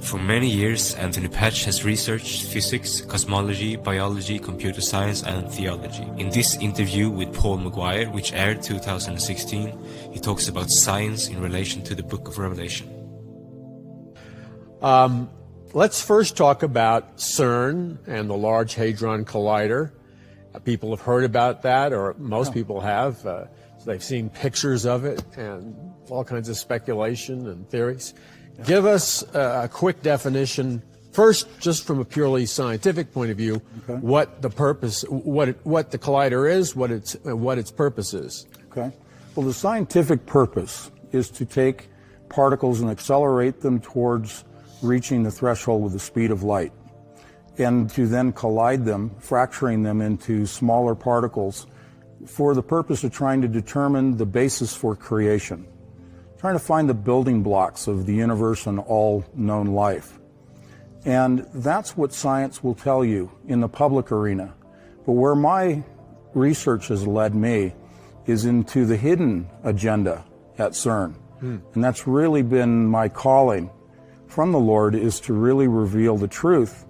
For many years, Anthony Patch has researched physics, cosmology, biology, computer science, and theology. In this interview with Paul McGuire, which aired 2016, he talks about science in relation to the Book of Revelation. Let's first talk about Cern and the Large Hadron Collider. People have heard about that, or most people have. So they've seen pictures of it and all kinds of speculation and theories. Give us a quick definition, first, just from a purely scientific point of view, what the purpose, what the collider is, what its purpose is. Okay. Well, the scientific purpose is to take particles and accelerate them towards reaching the threshold with the speed of light, and to then collide them, fracturing them into smaller particles for the purpose of trying to determine the basis for creation, trying to find the building blocks of the universe and all known life. And that's what science will tell you in the public arena. But where my research has led me is into the hidden agenda at Cern. And that's really been my calling from the Lord, is to really reveal the truth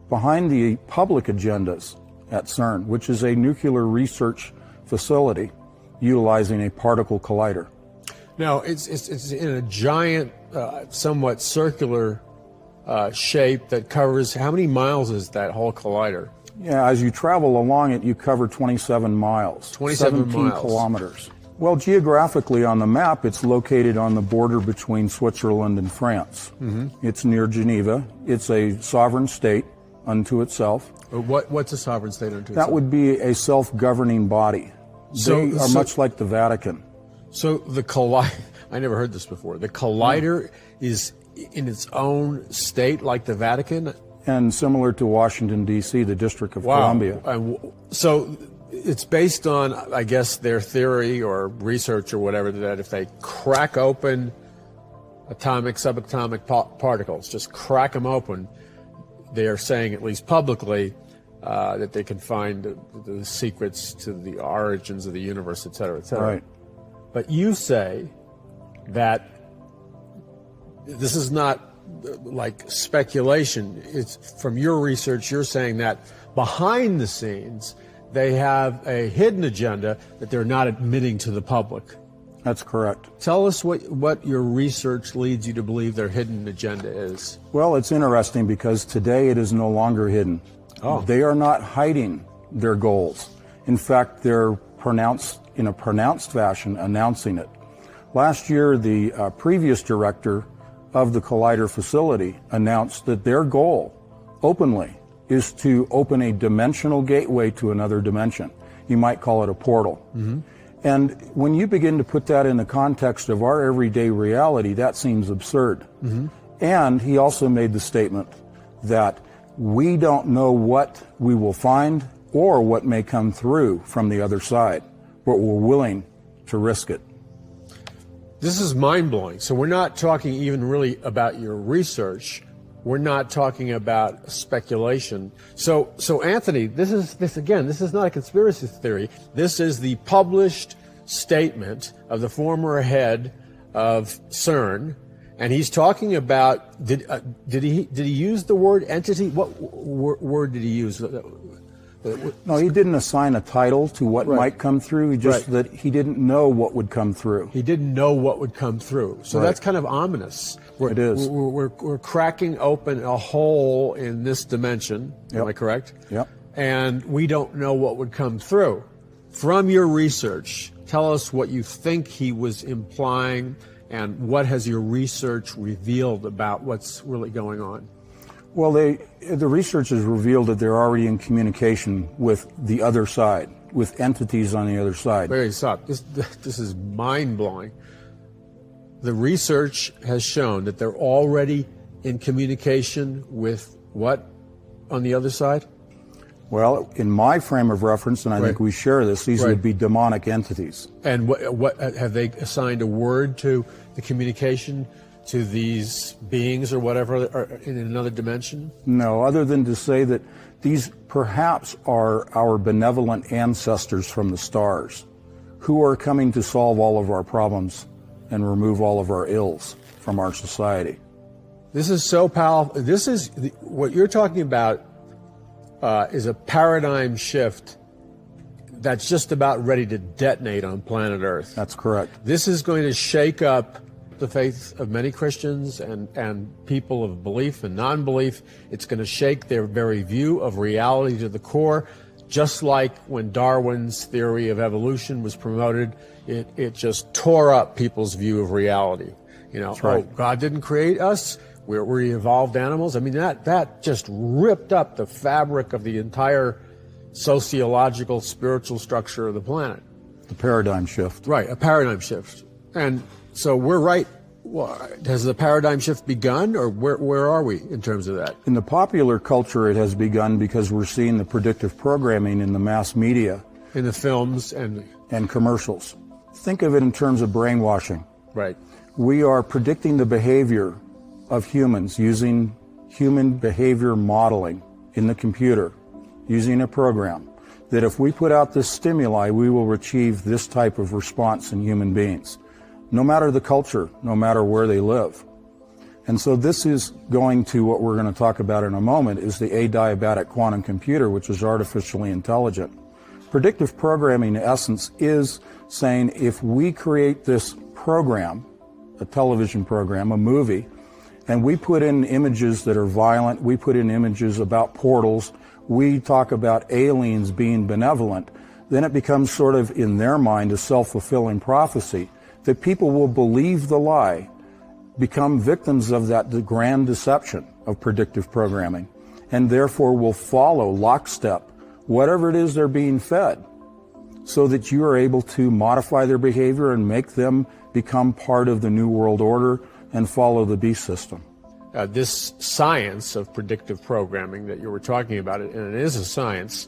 behind the public agendas at Cern, which is a nuclear research facility utilizing a particle collider. Now, it's in a giant, somewhat circular shape that covers, how many miles is that whole collider? Yeah, as you travel along it, you cover 27 miles. 27 17 miles. kilometers. Well, geographically on the map, it's located on the border between Switzerland and France. It's near Geneva. It's a sovereign state unto itself. What's a sovereign state unto itself? That would be a self-governing body. They are much like the Vatican. So the collider, I never heard this before. The collider is in its own state like the Vatican? And similar to Washington, D.C., the District of Columbia. So it's based on, I guess, their theory or research or whatever, that if they crack open atomic, subatomic particles, just crack them open, they are saying, at least publicly, that they can find the secrets to the origins of the universe, et cetera, et cetera. Right. But you say that this is not like speculation. It's from your research, you're saying that behind the scenes, they have a hidden agenda that they're not admitting to the public. That's correct. Tell us what your research leads you to believe their hidden agenda is. Well, it's interesting because today it is no longer hidden. They are not hiding their goals. In fact, they're pronounced in a pronounced fashion, announcing it. Last year, the previous director of the Collider facility announced that their goal, openly, is to open a dimensional gateway to another dimension. You might call it a portal. And when you begin to put that in the context of our everyday reality, that seems absurd. And he also made the statement that we don't know what we will find or what may come through from the other side, but we're willing to risk it. This is mind-blowing. So we're not talking even really about your research. We're not talking about speculation. So Anthony, this is not a conspiracy theory. This is the published statement of the former head of Cern, and he's talking about. Did he use the word entity? What word did he use? No, he didn't assign a title to what might come through. He just that he didn't know what would come through. He didn't know what would come through. So that's kind of ominous. It is. We're cracking open a hole in this dimension. Am I correct? Yep. And we don't know what would come through. From your research, tell us what you think he was implying, and what has your research revealed about what's really going on? Well, the research has revealed that they're already in communication with the other side, with entities on the other side. Very stop. This is mind-blowing. The research has shown that they're already in communication with what on the other side? Well, in my frame of reference, and I think we share this, these would be demonic entities. And what have they assigned a word to the communication to these beings or whatever are in another dimension? No, other than to say that these perhaps are our benevolent ancestors from the stars who are coming to solve all of our problems and remove all of our ills from our society. This is so powerful. What you're talking about is a paradigm shift that's just about ready to detonate on planet Earth. That's correct. This is going to shake up the faith of many Christians and people of belief and non-belief. It's going to shake their very view of reality to the core. Just like when Darwin's theory of evolution was promoted, it just tore up people's view of reality. You know, That's right. Oh, God didn't create us. We're evolved animals. I mean, that just ripped up the fabric of the entire sociological, spiritual structure of the planet. The paradigm shift. Right, a paradigm shift. And so we're right. Well, has the paradigm shift begun, or where are we in terms of that? In the popular culture, it has begun because we're seeing the predictive programming in the mass media. In the films and commercials. Think of it in terms of brainwashing. Right. We are predicting the behavior of humans using human behavior modeling in the computer, using a program, that if we put out this stimuli, we will achieve this type of response in human beings, no matter the culture, no matter where they live. And so this is going to what we're going to talk about in a moment, is the adiabatic quantum computer, which is artificially intelligent. Predictive programming, in essence, is saying if we create this program, a television program, a movie, and we put in images that are violent, we put in images about portals, we talk about aliens being benevolent, then it becomes sort of, in their mind, a self-fulfilling prophecy that people will believe the lie, become victims of that grand deception of predictive programming, and therefore will follow lockstep whatever it is they're being fed, so that you are able to modify their behavior and make them become part of the New World Order and follow the beast system. This science of predictive programming that you were talking about, and it is a science.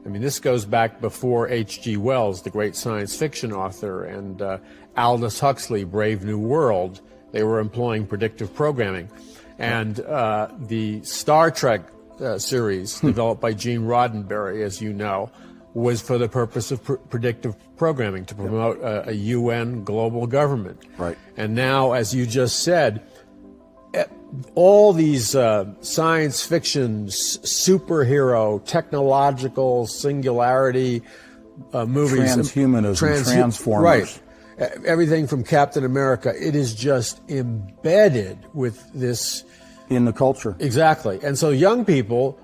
I mean, this goes back before H.G. Wells, the great science fiction author, and Aldous Huxley, Brave New World. They were employing predictive programming. And the Star Trek series, developed by Gene Roddenberry, as you know, was for the purpose of predictive programming, to promote a UN global government. Right. And now, as you just said, all these science fiction, superhero, technological singularity movies. Transhumanism, Transformers. Right. Everything from Captain America, it is just embedded with this. In the culture. Exactly. And so young people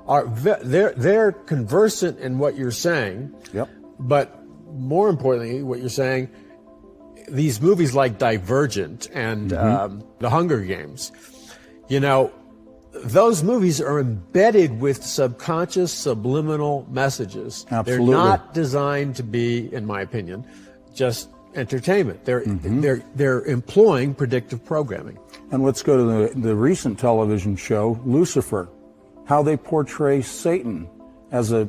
they're conversant in what you're saying. Yep. But more importantly, what you're saying, these movies like Divergent and The Hunger Games, you know, those movies are embedded with subconscious, subliminal messages. Absolutely. They're not designed to be, in my opinion, just entertainment. They're employing predictive programming. And let's go to the recent television show, Lucifer, how they portray Satan as a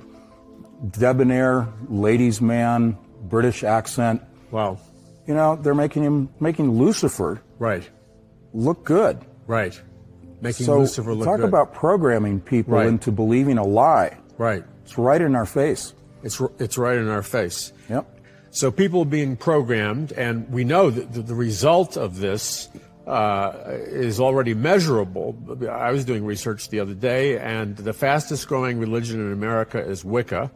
debonair ladies' man, British accent. Wow. You know, they're making Lucifer Right. look good. Right. Making So Lucifer look talk good. about programming people Right. into believing a lie. Right. It's right in our face. It's right in our face. Yep. So people being programmed, and we know that the result of this is already measurable. I was doing research the other day, and the fastest growing religion in America is Wicca,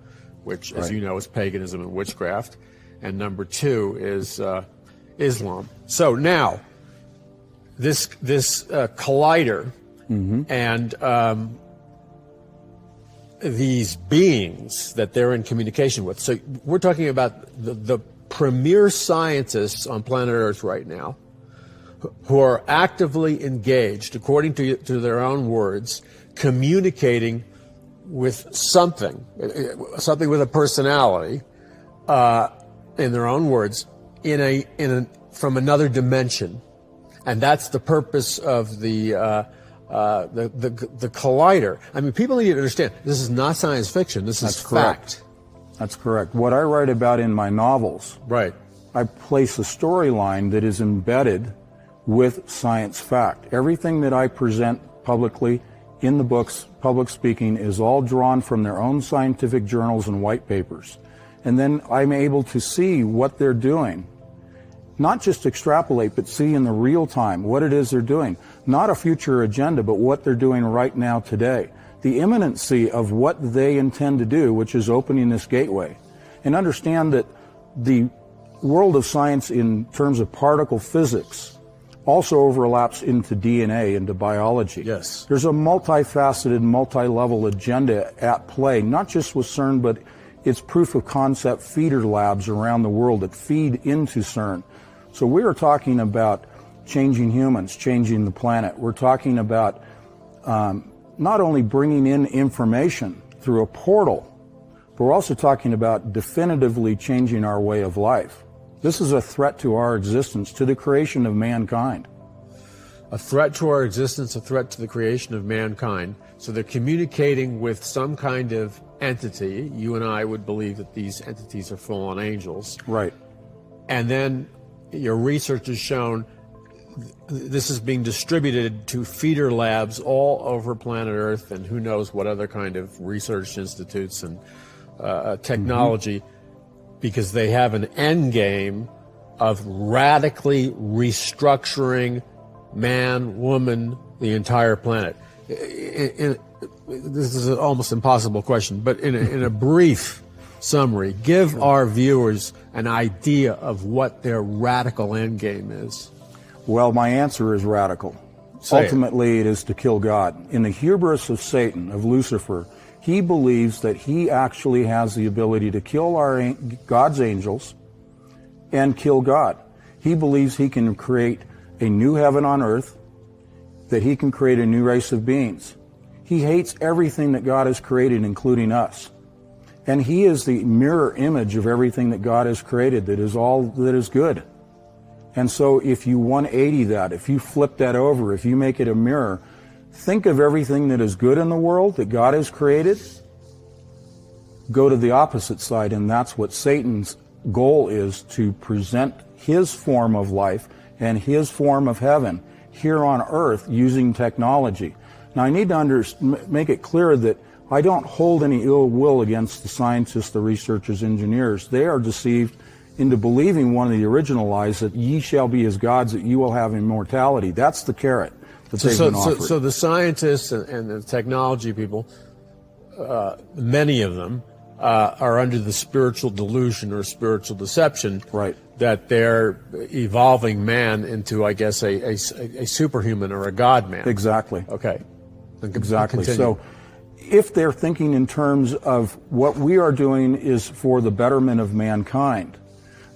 which, as you know, is paganism and witchcraft. And number two is Islam. So now, this collider and these beings that they're in communication with. So we're talking about the premier scientists on planet Earth right now, who are actively engaged, according to their own words, communicating with something with a personality, in their own words, from another dimension, and that's the purpose of the collider. I mean, people need to understand this is not science fiction. This is fact. That's correct. What I write about in my novels, Right. I place a storyline that is embedded with science fact. Everything that I present publicly in the books, public speaking, is all drawn from their own scientific journals and white papers. And then I'm able to see what they're doing not just extrapolate, but see in the real time what it is they're doing. Not a future agenda, but what they're doing right now today. The imminency of what they intend to do, which is opening this gateway. And understand that the world of science in terms of particle physics also overlaps into DNA, into biology. Yes. There's a multifaceted, multi-level agenda at play, not just with CERN, but it's proof of concept feeder labs around the world that feed into CERN. So we are talking about changing humans, changing the planet. We're talking about not only bringing in information through a portal, but we're also talking about definitively changing our way of life. This is a threat to our existence, to the creation of mankind. A threat to our existence, a threat to the creation of mankind. So they're communicating with some kind of entity. You and I would believe that these entities are fallen angels. Right. And then your research has shown this is being distributed to feeder labs all over planet Earth, and who knows what other kind of research institutes and technology, because they have an end game of radically restructuring man, woman, the entire planet. This is an almost impossible question, but in a brief summary, give our viewers an idea of what their radical end game is. Well, my answer is radical. Ultimately, it is to kill God. In the hubris of Satan, of Lucifer, he believes that he actually has the ability to kill God's angels and kill God. He believes he can create a new heaven on earth, that he can create a new race of beings. He hates everything that God has created, including us. And he is the mirror image of everything that God has created, that is all that is good. And so if you 180 that, if you flip that over, if you make it a mirror, think of everything that is good in the world that God has created, go to the opposite side, and that's what Satan's goal is, to present his form of life and his form of heaven here on earth using technology. Now I need to make it clear that I don't hold any ill will against the scientists, the researchers, engineers. They are deceived into believing one of the original lies, that ye shall be as gods, that you will have immortality. That's the carrot that they've been offered. So the scientists and the technology people, many of them, are under the spiritual delusion or spiritual deception, right, that they're evolving man into, I guess, a superhuman or a god man. Exactly. Okay. Exactly. Continue. So if they're thinking in terms of what we are doing is for the betterment of mankind,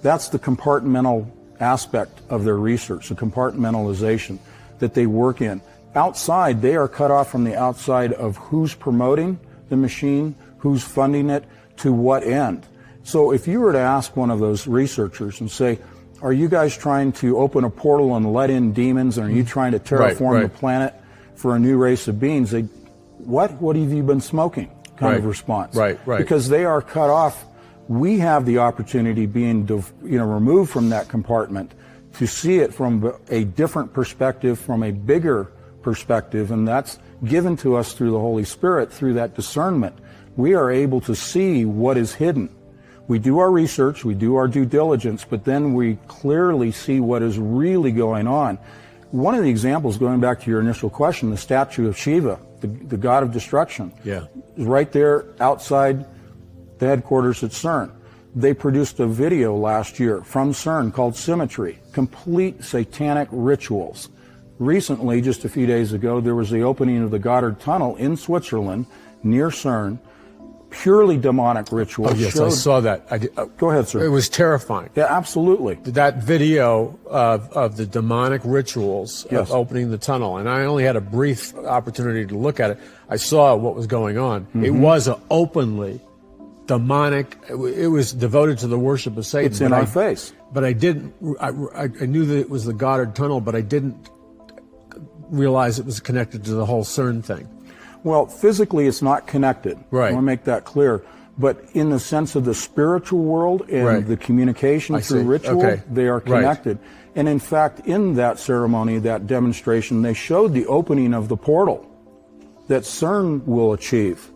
that's the compartmental aspect of their research, the compartmentalization that they work in. Outside, they are cut off from the outside of who's promoting the machine, who's funding it, to what end. So if you were to ask one of those researchers and say, are you guys trying to open a portal and let in demons, and are you trying to terraform the planet for a new race of beings? They, what have you been smoking? Kind of response. Right. Because they are cut off. We have the opportunity, being removed from that compartment, to see it from a different perspective, from a bigger perspective, and that's given to us through the Holy Spirit, through that discernment. We are able to see what is hidden. We do our research, we do our due diligence, but then we clearly see what is really going on. One of the examples, going back to your initial question, the statue of Shiva, the god of destruction, is right there outside the headquarters at CERN. They produced a video last year from CERN called Symmetry, complete satanic rituals. Recently, just a few days ago, there was the opening of the Goddard Tunnel in Switzerland near CERN. Purely demonic rituals. Oh, yes, I saw that. Go ahead, sir. It was terrifying. Yeah, absolutely. That video of the demonic rituals of opening the tunnel, and I only had a brief opportunity to look at it. I saw what was going on. It was an openly demonic. It was devoted to the worship of Satan. It's in our face. But I didn't. I knew that it was the Goddard Tunnel, but I didn't realize it was connected to the whole CERN thing. Well, physically it's not connected. Right. I want to make that clear. But in the sense of the spiritual world and the communication through ritual, they are connected. And in fact, in that ceremony, that demonstration, they showed the opening of the portal that CERN will achieve.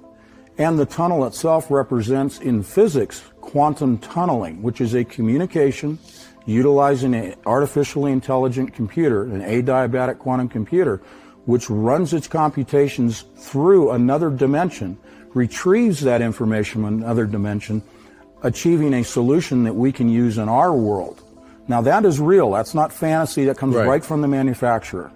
And the tunnel itself represents, in physics, quantum tunneling, which is a communication utilizing an artificially intelligent computer, an adiabatic quantum computer, which runs its computations through another dimension, retrieves that information from another dimension, achieving a solution that we can use in our world. Now that is real. That's not fantasy. That comes right from the manufacturer.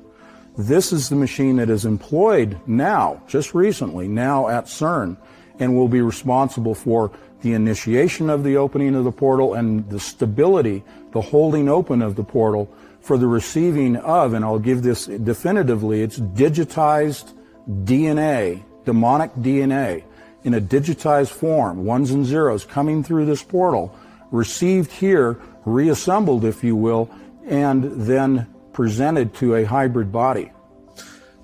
This is the machine that is employed now, just recently, now at Cern, and will be responsible for the initiation of the opening of the portal and the stability, the holding open of the portal for the receiving of, and I'll give this definitively, it's digitized DNA, demonic DNA, in a digitized form, ones and zeros coming through this portal, received here, reassembled, if you will, and then presented to a hybrid body.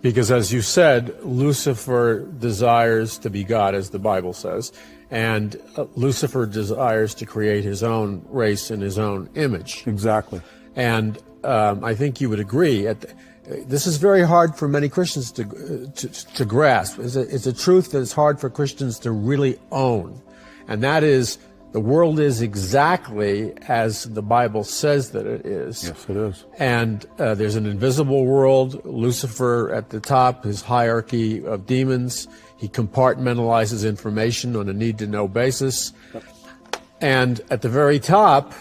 Because as you said, Lucifer desires to be God, as the Bible says, and Lucifer desires to create his own race in his own image. Exactly. And I think you would agree. This is very hard for many Christians to grasp. It's a truth that it's hard for Christians to really own. And that is, the world is exactly as the Bible says that it is. Yes, it is. And there's an invisible world, Lucifer at the top, his hierarchy of demons. He compartmentalizes information on a need-to-know basis. And at the very top,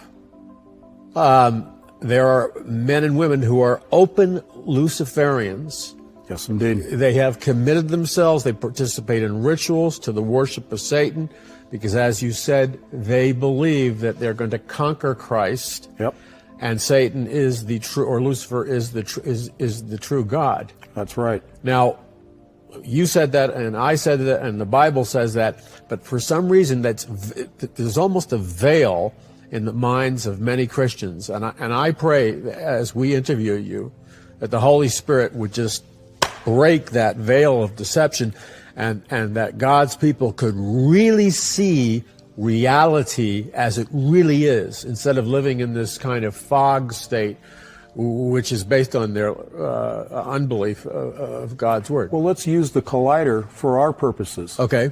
there are men and women who are open Luciferians. Yes, indeed. They have committed themselves. They participate in rituals to the worship of Satan, because, as you said, they believe that they're going to conquer Christ. Yep. And Satan is the true, or Lucifer is the true God. That's right. Now, you said that, and I said that, and the Bible says that, but for some reason, there's almost a veil in the minds of many Christians. And I pray, as we interview you, that the Holy Spirit would just break that veil of deception, and that God's people could really see reality as it really is, instead of living in this kind of fog state, which is based on their unbelief of God's Word. Well, let's use the collider for our purposes. Okay.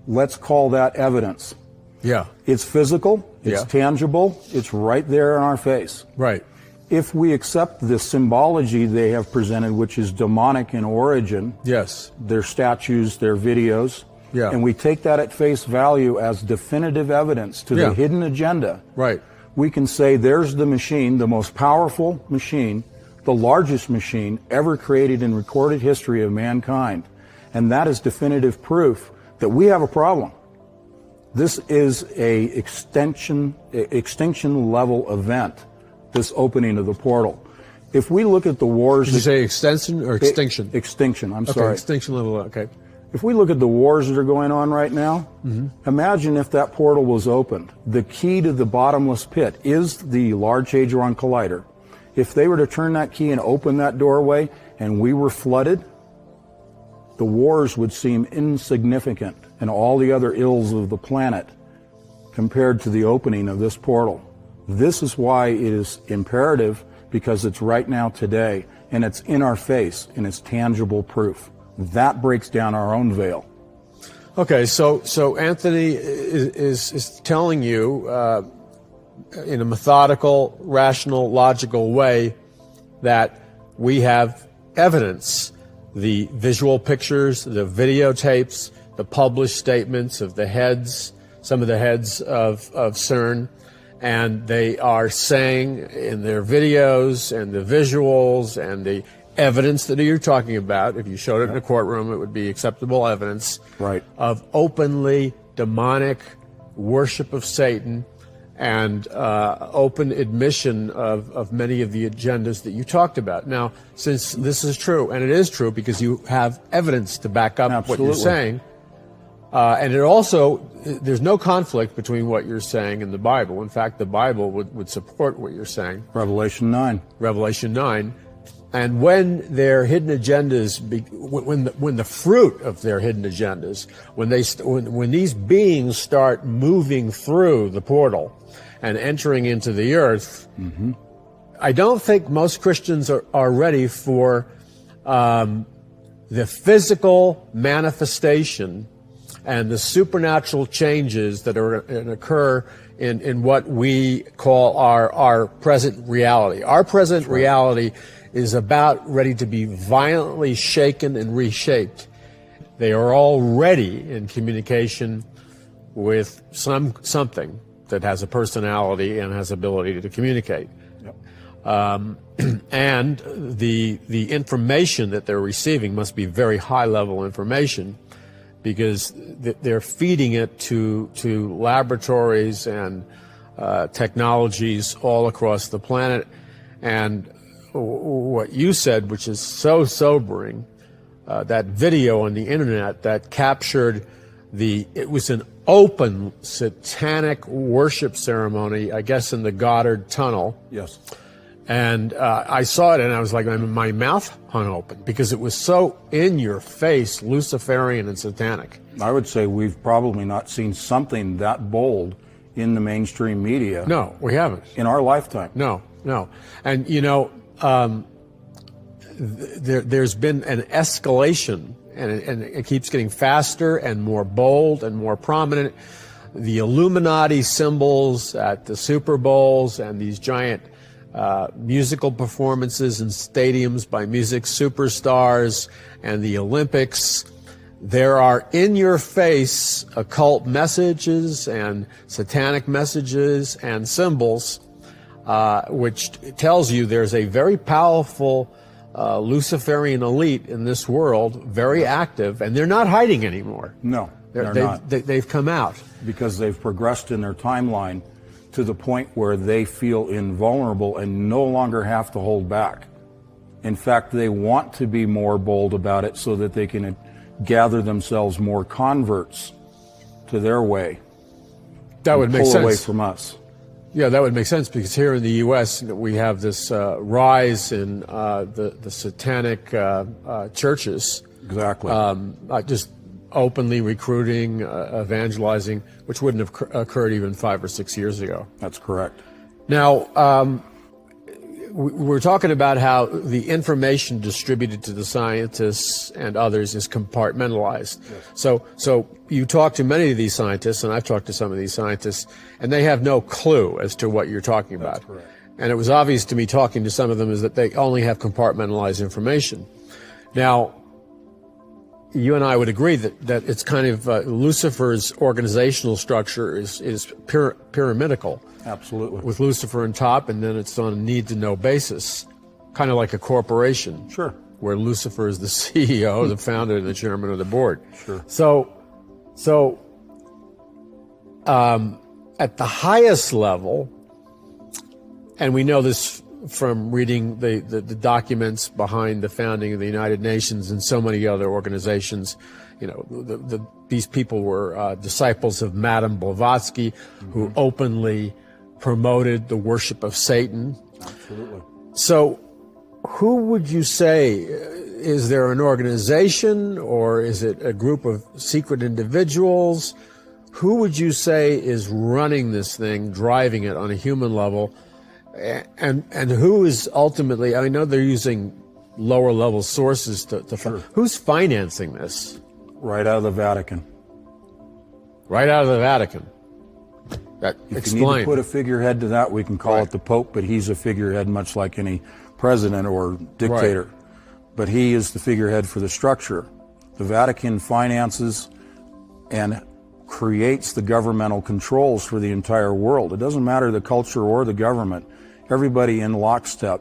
Let's call that evidence. Yeah. It's physical, it's tangible, it's right there in our face. Right. If we accept the symbology they have presented, which is demonic in origin, yes, their statues, their videos, and we take that at face value as definitive evidence to the hidden agenda, right, we can say there's the machine, the most powerful machine, the largest machine ever created in recorded history of mankind. And that is definitive proof that we have a problem. This is a extinction level event, this opening of the portal. If we look at the wars... Did you say extension or extinction? Extinction, I'm okay, sorry. Extinction level, okay. If we look at the wars that are going on right now, imagine if that portal was opened. The key to the bottomless pit is the Large Hadron Collider. If they were to turn that key and open that doorway and we were flooded, the wars would seem insignificant and all the other ills of the planet compared to the opening of this portal. This is why it is imperative, because it's right now today, and it's in our face, and it's tangible proof. That breaks down our own veil. Okay, so Anthony is telling you in a methodical, rational, logical way that we have evidence, the visual pictures, the videotapes, the published statements of the heads, some of the heads of Cern, and they are saying in their videos and the visuals and the evidence that you're talking about, if you showed it in a courtroom, it would be acceptable evidence, right, of openly demonic worship of Satan and open admission of many of the agendas that you talked about. Now, since this is true, and it is true because you have evidence to back up what you're saying, and it also, there's no conflict between what you're saying and the Bible. In fact, the Bible would support what you're saying. Revelation 9. Revelation 9. And when their hidden agendas, when the fruit of their hidden agendas, when these beings start moving through the portal and entering into the earth, I don't think most Christians are ready for the physical manifestation and the supernatural changes that are occur in what we call our present reality. Our present reality is about ready to be violently shaken and reshaped. They are already in communication with something that has a personality and has ability to communicate. And the information that they're receiving must be very high level information, because they're feeding it to laboratories and technologies all across the planet. And what you said, which is so sobering, that video on the internet that captured it was an open satanic worship ceremony, I guess in the Goddard Tunnel. Yes. And I saw it, and I was like, my mouth hung open, because it was so in your face, Luciferian and satanic. I would say we've probably not seen something that bold in the mainstream media. No, we haven't. In our lifetime. No. And, there's been an escalation, and it keeps getting faster and more bold and more prominent. The Illuminati symbols at the Super Bowls and these giant musical performances in stadiums by music superstars and the Olympics. There are in-your-face occult messages and satanic messages and symbols, which tells you there's a very powerful Luciferian elite in this world, very active, and they're not hiding anymore. No, they're not. They've come out. Because they've progressed in their timeline to the point where they feel invulnerable and no longer have to hold back. In fact, they want to be more bold about it so that they can gather themselves more converts to their way. That would make sense. Pull away from us. Yeah, that would make sense, because here in the U.S. we have this rise in the satanic churches. Exactly. Just openly recruiting, evangelizing, which wouldn't have occurred even 5 or 6 years ago. That's correct. Now, we're talking about how the information distributed to the scientists and others is compartmentalized. Yes. So you talk to many of these scientists, and I've talked to some of these scientists, and they have no clue as to what you're talking about. That's correct. And it was obvious to me talking to some of them is that they only have compartmentalized information. Now, you and I would agree that it's kind of Lucifer's organizational structure is pyramidical. Absolutely. With Lucifer on top, and then it's on a need-to-know basis, kind of like a corporation. Sure. Where Lucifer is the CEO, the founder, and the chairman of the board. Sure. So at the highest level, and we know this from reading the documents behind the founding of the United Nations and so many other organizations, these people were disciples of Madame Blavatsky, who openly promoted the worship of Satan. Absolutely. So who would you say, is there an organization, or is it a group of secret individuals? Who would you say is running this thing, driving it on a human level? And who is ultimately, I know they're using lower level sources to Sure. Who's financing this? Right out of the Vatican. Right out of the Vatican. If you need to put a figurehead to that, we can call it the Pope, but he's a figurehead much like any president or dictator. Right. But he is the figurehead for the structure. The Vatican finances and creates the governmental controls for the entire world. It doesn't matter the culture or the government. Everybody in lockstep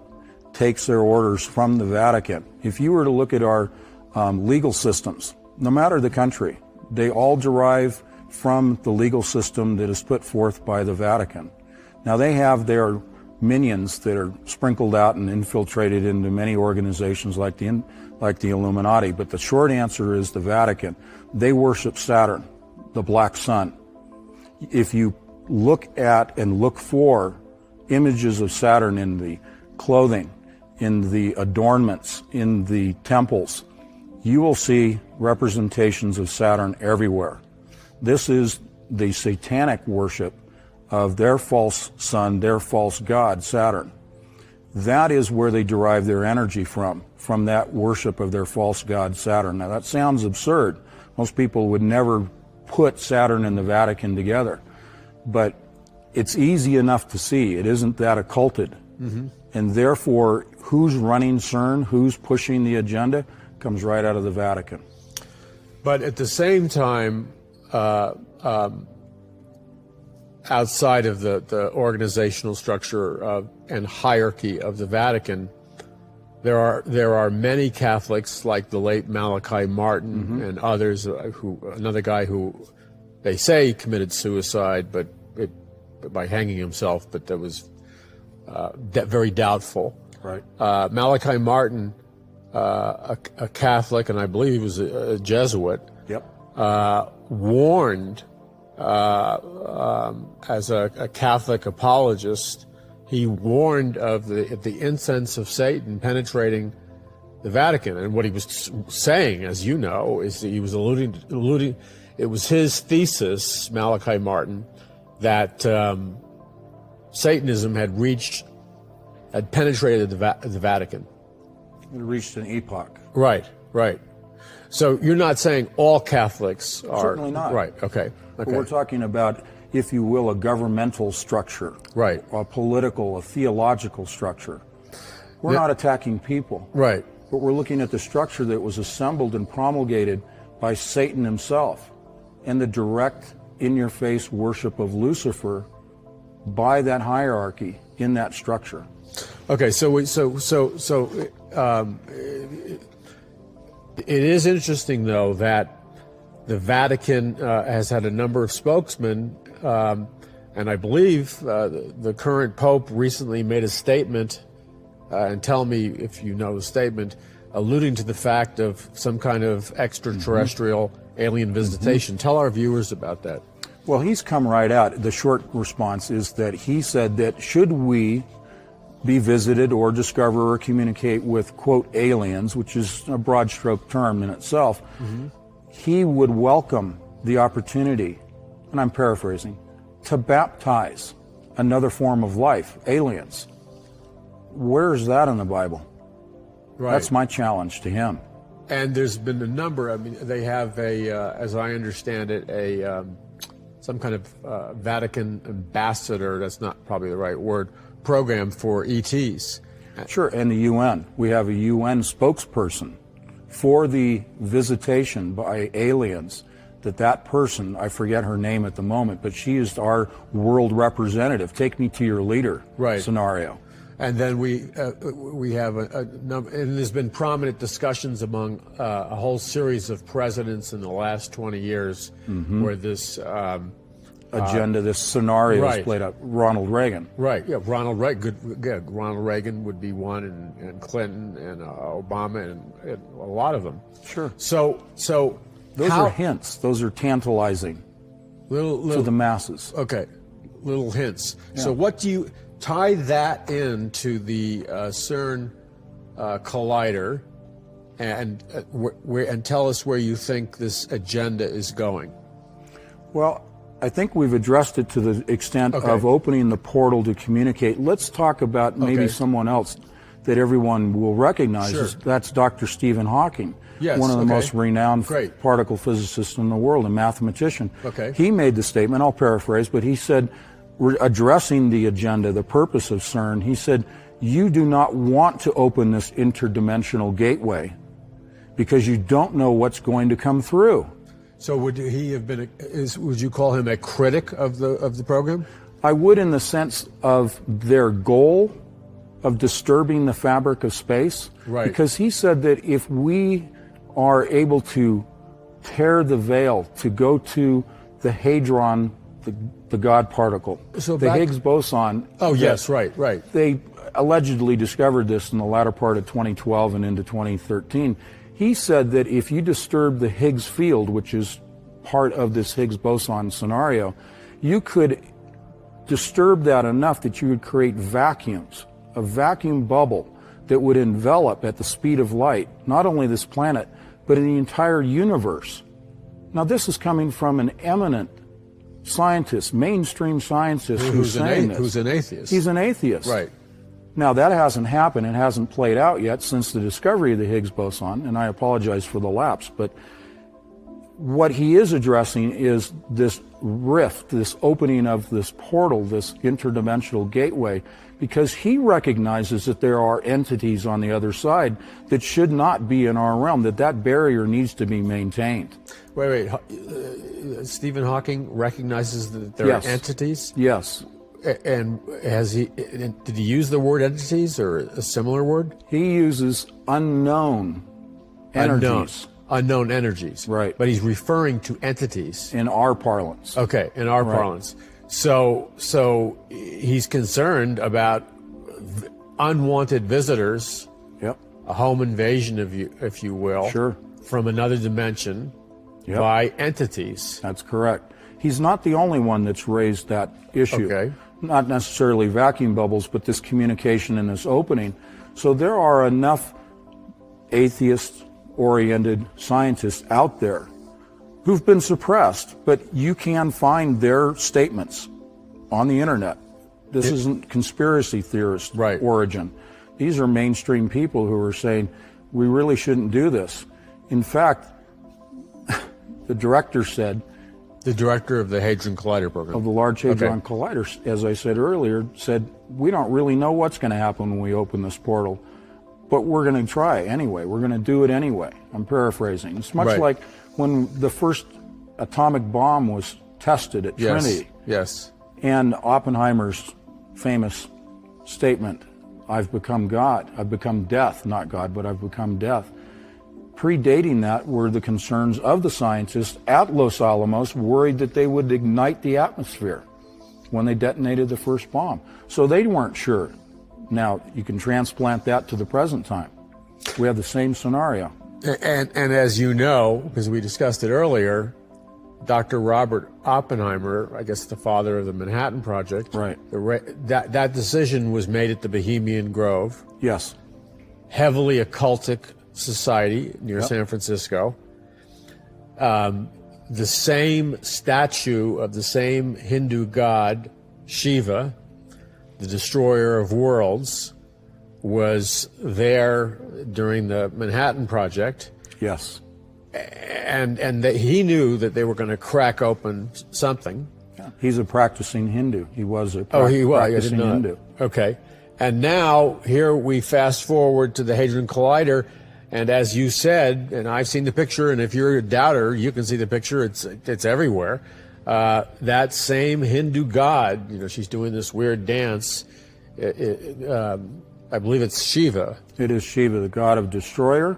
takes their orders from the Vatican. If you were to look at our legal systems, no matter the country, they all derive from the legal system that is put forth by the Vatican. Now they have their minions that are sprinkled out and infiltrated into many organizations like the Illuminati, but the short answer is the Vatican. They worship Saturn, the black sun. If you look at and look for images of Saturn in the clothing, in the adornments, in the temples, you will see representations of Saturn everywhere. This is the satanic worship of their false sun, their false god, Saturn. That is where they derive their energy from that worship of their false god, Saturn. Now that sounds absurd. Most people would never put Saturn and the Vatican together. But it's easy enough to see. It isn't that occulted. And therefore, who's running CERN, who's pushing the agenda, comes right out of the Vatican. But at the same time, outside of the organizational structure and hierarchy of the Vatican, there are many Catholics, like the late Malachi Martin and others, another guy who they say committed suicide, but by hanging himself, but that was very doubtful. Right. Malachi Martin, a Catholic, and I believe he was a Jesuit. Yep. Warned as a Catholic apologist. He warned of the incense of Satan penetrating the Vatican, and what he was saying, as you know, is that he was alluding. It was his thesis, Malachi Martin, that Satanism had penetrated the Vatican. It reached an epoch. Right, right. So you're not saying all Catholics are... Certainly not. Right, okay. But we're talking about, if you will, a governmental structure. Right. A political, a theological structure. We're not attacking people. Right. But we're looking at the structure that was assembled and promulgated by Satan himself, and the direct, in-your-face worship of Lucifer by that hierarchy in that structure. Okay, it is interesting, though, that the Vatican has had a number of spokesmen, and I believe the current Pope recently made a statement, and tell me if you know the statement, alluding to the fact of some kind of extraterrestrial alien visitation. Tell our viewers about that. Well, he's come right out. The short response is that he said that should we be visited or discover or communicate with, quote, aliens, which is a broad stroke term in itself, he would welcome the opportunity, and I'm paraphrasing, to baptize another form of life, aliens. Where is that in the Bible? Right. That's my challenge to him. And there's been a number. I mean, they have as I understand it, some kind of Vatican ambassador. That's not probably the right word. Program for ETs. Sure, and the UN. We have a UN spokesperson for the visitation by aliens. That person, I forget her name at the moment, but she is our world representative. Take me to your leader scenario. And then we have a number, and there's been prominent discussions among a whole series of presidents in the last 20 years where this agenda, this scenario is played out. Ronald Reagan. Right, yeah, Ronald Reagan. Good. Ronald Reagan would be one, and Clinton, and Obama, and a lot of them. Sure. So those are hints. Those are tantalizing little to the masses. Okay, little hints. Yeah. So what do you tie that into the CERN collider, and tell us where you think this agenda is going? Well, I think we've addressed it to the extent of opening the portal to communicate. Let's talk about maybe someone else that everyone will recognize. Sure. That's Dr. Stephen Hawking, one of the most renowned particle physicists in the world, a mathematician. He made the statement, I'll paraphrase, but he said, we're addressing the agenda, the purpose of CERN. He said, you do not want to open this interdimensional gateway because you don't know what's going to come through. So would he have been? Would you call him a critic of the program? I would, in the sense of their goal of disturbing the fabric of space. Right. Because he said that if we are able to tear the veil, to go to the hadron, the God particle, the Higgs boson. Oh yes, right. They allegedly discovered this in the latter part of 2012 and into 2013. He said that if you disturb the Higgs field, which is part of this Higgs boson scenario, you could disturb that enough that you would create vacuums, a vacuum bubble that would envelop at the speed of light, not only this planet, but in the entire universe. Now, this is coming from an eminent scientist, mainstream scientist who's saying this. Who's an atheist. He's an atheist. Right. Now, that hasn't happened and hasn't played out yet since the discovery of the Higgs boson, and I apologize for the lapse, but what he is addressing is this rift, this opening of this portal, this interdimensional gateway, because he recognizes that there are entities on the other side that should not be in our realm, that barrier needs to be maintained. Wait. Stephen Hawking recognizes that there are entities? Yes. And did he use the word entities or a similar word? He uses unknown energies. Unknown energies. Right. But he's referring to entities. In our parlance. Okay, in our parlance. So he's concerned about unwanted visitors. Yep. A home invasion, if you will. Sure. From another dimension by entities. That's correct. He's not the only one that's raised that issue. Okay. Not necessarily vacuum bubbles, but this communication and this opening. So there are enough atheist-oriented scientists out there who've been suppressed, but you can find their statements on the internet. This isn't conspiracy theorist origin. These are mainstream people who are saying, we really shouldn't do this. In fact, the director said, the director of the Hadron Collider program. Of the Large Hadron Collider, as I said earlier, said, we don't really know what's going to happen when we open this portal, but we're going to try anyway. We're going to do it anyway. I'm paraphrasing. It's much like when the first atomic bomb was tested at Trinity. Yes. And Oppenheimer's famous statement, I've become God. I've become death, not God, but I've become death. Predating that were the concerns of the scientists at Los Alamos, worried that they would ignite the atmosphere when they detonated the first bomb. So they weren't sure. Now, you can transplant that to the present time. We have the same scenario. And as you know, because we discussed it earlier, Dr. Robert Oppenheimer, I guess the father of the Manhattan Project, that decision was made at the Bohemian Grove. Yes. Heavily occultic society near San Francisco. The same statue of the same Hindu god, Shiva, the destroyer of worlds, was there during the Manhattan Project. Yes. And he knew that they were going to crack open something. He's a practicing Hindu. He was a practicing Hindu. Okay. And now here we fast forward to the Hadron Collider. And as you said, and I've seen the picture, and if you're a doubter, you can see the picture. It's everywhere. That same Hindu god, she's doing this weird dance. I believe it's Shiva. It is Shiva, the god of destroyer,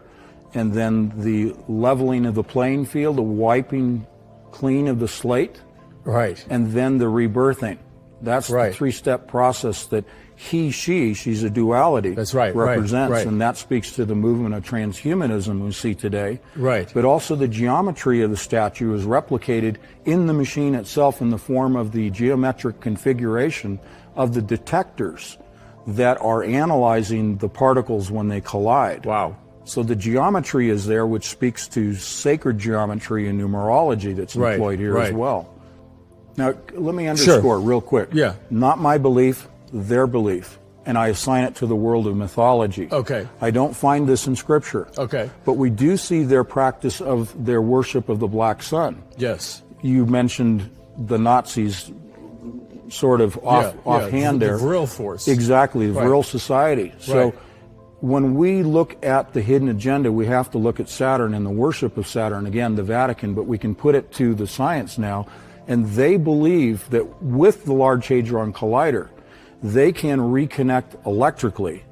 and then the leveling of the playing field, the wiping clean of the slate. Right. And then the rebirthing. That's the three-step process that she's a duality. That's right. Represents, right. and that speaks to the movement of transhumanism we see today. Right. But also the geometry of the statue is replicated in the machine itself in the form of the geometric configuration of the detectors that are analyzing the particles when they collide. Wow. So the geometry is there, which speaks to sacred geometry and numerology that's employed here as well. Now, let me underscore real quick. Yeah. Not my belief, their belief. And I assign it to the world of mythology. Okay. I don't find this in Scripture. Okay. But we do see their practice of their worship of the black sun. Yes. You mentioned the Nazis sort of offhand there. The Vril force. Exactly, the Vril society. So when we look at the hidden agenda, we have to look at Saturn and the worship of Saturn, again, the Vatican, but we can put it to the science now. And they believe that with the Large Hadron Collider, they can reconnect electrically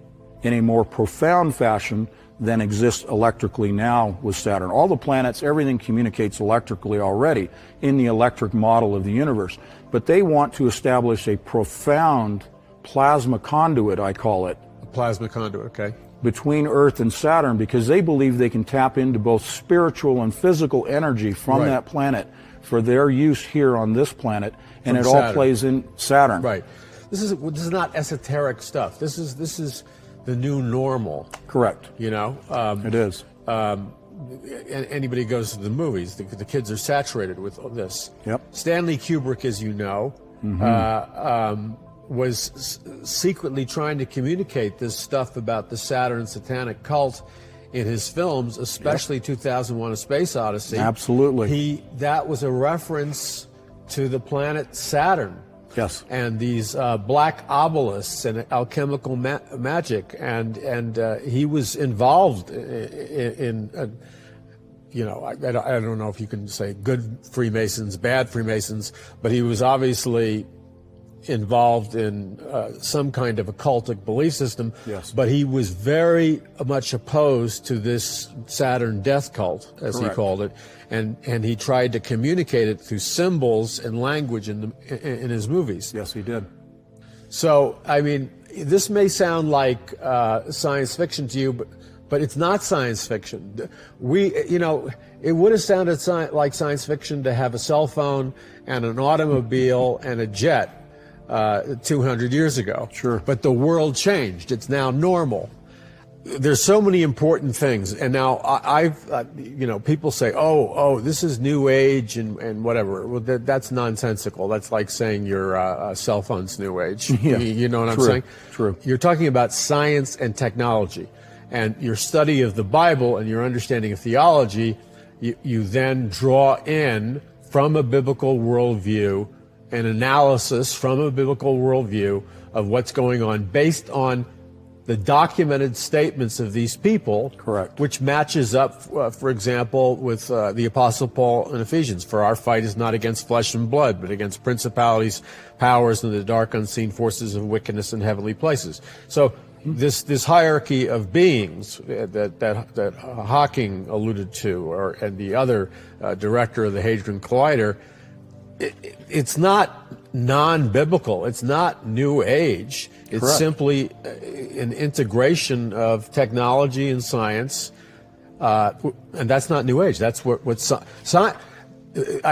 in a more profound fashion than exists electrically now with Saturn. All the planets, everything communicates electrically already in the electric model of the universe. But they want to establish a profound plasma conduit, I call it. A plasma conduit, okay. Between Earth and Saturn, because they believe they can tap into both spiritual and physical energy from that planet for their use here on this planet, and it all plays in Saturn. Right. This is not esoteric stuff. This is the new normal. Correct. It is. Anybody goes to the movies, the kids are saturated with this. Yep. Stanley Kubrick, as you know, was secretly trying to communicate this stuff about the Saturn satanic cult in his films, especially 2001: A Space Odyssey. Absolutely. That was a reference to the planet Saturn. Yes. And these black obelisks and alchemical magic, and he was involved in I don't know if you can say good Freemasons, bad Freemasons, but he was obviously involved in some kind of occultic belief system. Yes. But he was very much opposed to this Saturn death cult, as Correct. he called it, and he tried to communicate it through symbols and language in his movies. Yes, he did. So, I mean, this may sound like science fiction to you, but it's not science fiction. It would have sounded like science fiction to have a cell phone and an automobile and a jet 200 years ago. Sure. But the world changed. It's now normal. There's so many important things, and now people say, "Oh, this is New Age and whatever." Well, that's nonsensical. That's like saying your cell phone's New Age. Yeah. You know what True. I'm saying? True. You're talking about science and technology, and your study of the Bible and your understanding of theology. You then draw in from a biblical worldview, an analysis from a biblical worldview of what's going on based on the documented statements of these people. Correct. Which matches up, for example, with the Apostle Paul in Ephesians. For our fight is not against flesh and blood, but against principalities, powers, and the dark unseen forces of wickedness in heavenly places. So this hierarchy of beings that Hawking alluded to, and the other director of the Hadron Collider, it's not non-biblical. It's not New Age. It's Correct. simply an integration of technology and science, and that's not New Age. That's I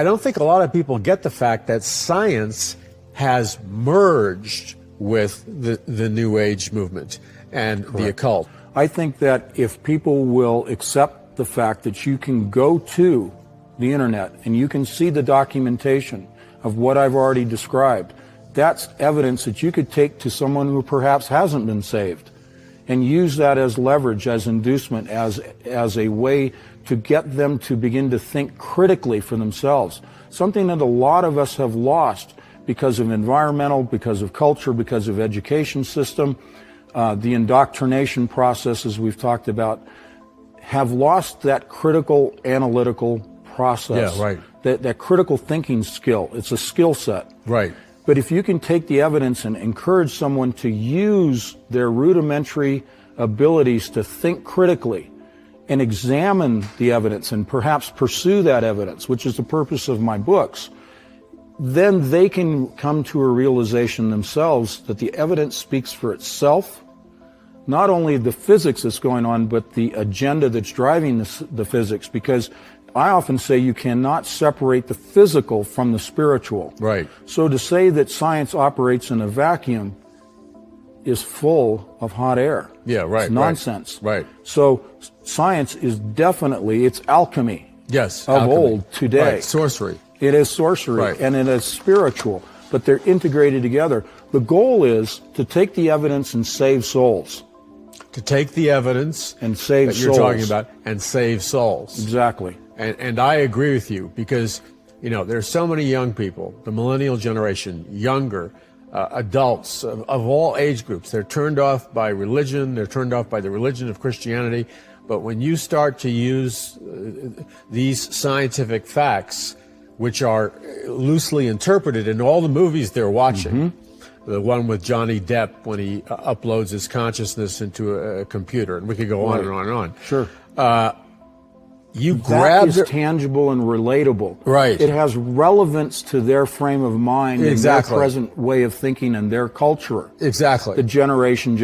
don't think a lot of people get the fact that science has merged with the New Age movement and Correct. the occult. I think that if people will accept the fact that you can go to the internet and you can see the documentation of what I've already described, that's evidence that you could take to someone who perhaps hasn't been saved and use that as leverage, as inducement, as a way to get them to begin to think critically for themselves. Something that a lot of us have lost because of environmental, because of culture, because of education system, the indoctrination processes we've talked about, have lost that critical analytical process. Yeah, right. That critical thinking skill. It's a skill set. Right. But if you can take the evidence and encourage someone to use their rudimentary abilities to think critically and examine the evidence and perhaps pursue that evidence, which is the purpose of my books, then they can come to a realization themselves that the evidence speaks for itself, not only the physics that's going on, but the agenda that's driving the physics, because I often say you cannot separate the physical from the spiritual. Right. So to say that science operates in a vacuum is full of hot air. Yeah, right. It's nonsense. Right. So science is definitely, it's alchemy. Yes. Of alchemy. old today. Right. Sorcery. It is sorcery, Right. and it is spiritual, but they're integrated together. The goal is to take the evidence and save souls. To take the evidence And save that you're souls. talking about and save souls. Exactly. And I agree with you, because, there's so many young people, the millennial generation, younger, adults of all age groups. They're turned off by religion. They're turned off by the religion of Christianity. But when you start to use these scientific facts, which are loosely interpreted in all the movies they're watching, the one with Johnny Depp when he uploads his consciousness into a computer, and we could go on and on and on. Sure. You That grab is tangible and relatable. Right. It has relevance to their frame of mind Exactly. and their present way of thinking and their culture. Exactly. The generation.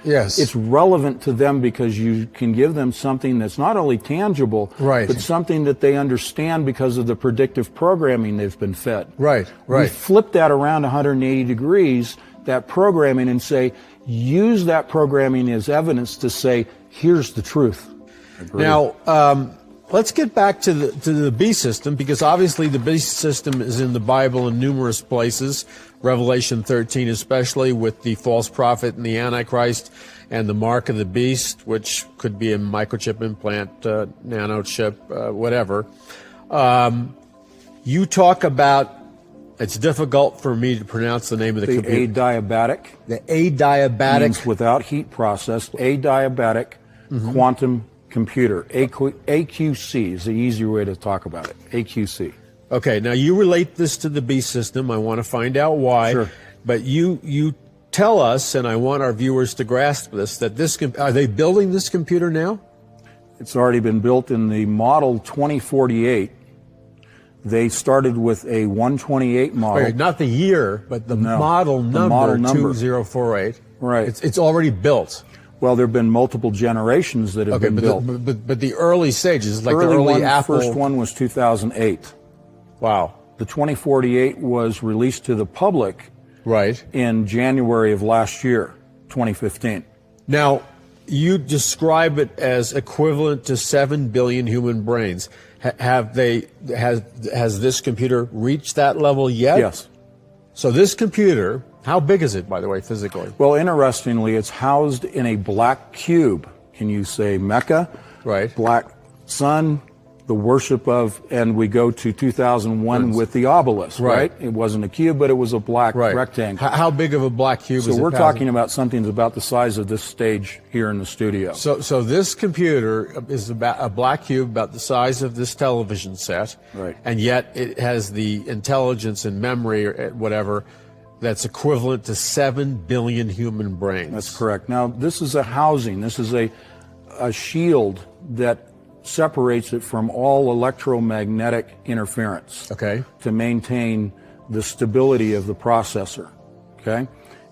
Yes. It's relevant to them because you can give them something that's not only tangible, Right. but something that they understand because of the predictive programming they've been fed. Right. We flip that around 180 degrees, that programming, and say, use that programming as evidence to say, here's the truth. Now, let's get back to the beast system, because obviously the beast system is in the Bible in numerous places, Revelation 13 especially, with the false prophet and the Antichrist and the mark of the beast, which could be a microchip implant, nanochip, whatever. You talk about, it's difficult for me to pronounce the name of the computer. Adiabatic. The adiabatic. Means without heat process. Adiabatic quantum computer. AQC is the easier way to talk about it. AQC. Okay, now you relate this to the beast system. I want to find out why. Sure. But you tell us, and I want our viewers to grasp this, that are they building this computer now? It's already been built in the model 2048. They started with a 128 model. Wait, not the year, but the model number 2048. Right. It's already built. Well, there have been multiple generations that have been built. But the early stages, like the early Apple. First one was 2008. Wow. The 2048 was released to the public in January of last year, 2015. Now, you describe it as equivalent to 7 billion human brains. Has this computer reached that level yet? Yes. So this computer, how big is it, by the way, physically? Well, interestingly, it's housed in a black cube. Can you say Mecca? Right. Black sun, the worship of, and we go to 2001 with the obelisk, right? It wasn't a cube, but it was a black rectangle. How big of a black cube is it? So we're talking about something that's about the size of this stage here in the studio. So this computer is about a black cube about the size of this television set, and yet it has the intelligence and memory or whatever that's equivalent to 7 billion human brains. That's correct. Now, this is a housing. This is a shield that separates it from all electromagnetic interference to maintain the stability of the processor.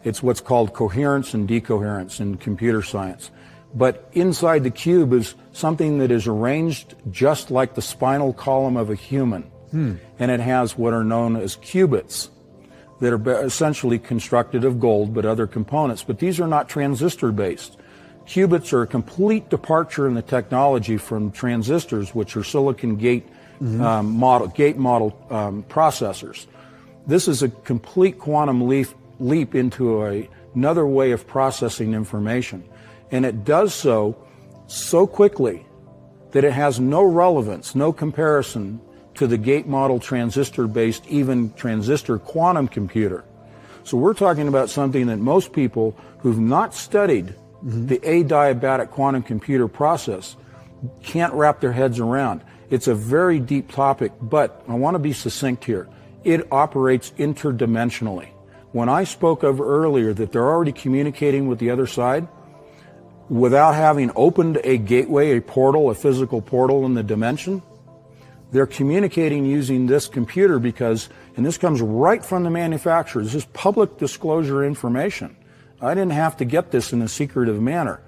It's what's called coherence and decoherence in computer science. But inside the cube is something that is arranged just like the spinal column of a human. And it has what are known as qubits that are essentially constructed of gold but other components. But these are not transistor based. Qubits are a complete departure in the technology from transistors, which are silicon gate model processors. This is a complete quantum leap into another way of processing information, and it does so quickly that it has no relevance, no comparison to the gate model transistor-based, even transistor quantum computer. So we're talking about something that most people who've not studied the adiabatic quantum computer process can't wrap their heads around. It's a very deep topic, but I want to be succinct here. It operates interdimensionally. When I spoke of earlier that they're already communicating with the other side, without having opened a gateway, a portal, a physical portal in the dimension, they're communicating using this computer because, and this comes right from the manufacturer, this is public disclosure information. I didn't have to get this in a secretive manner.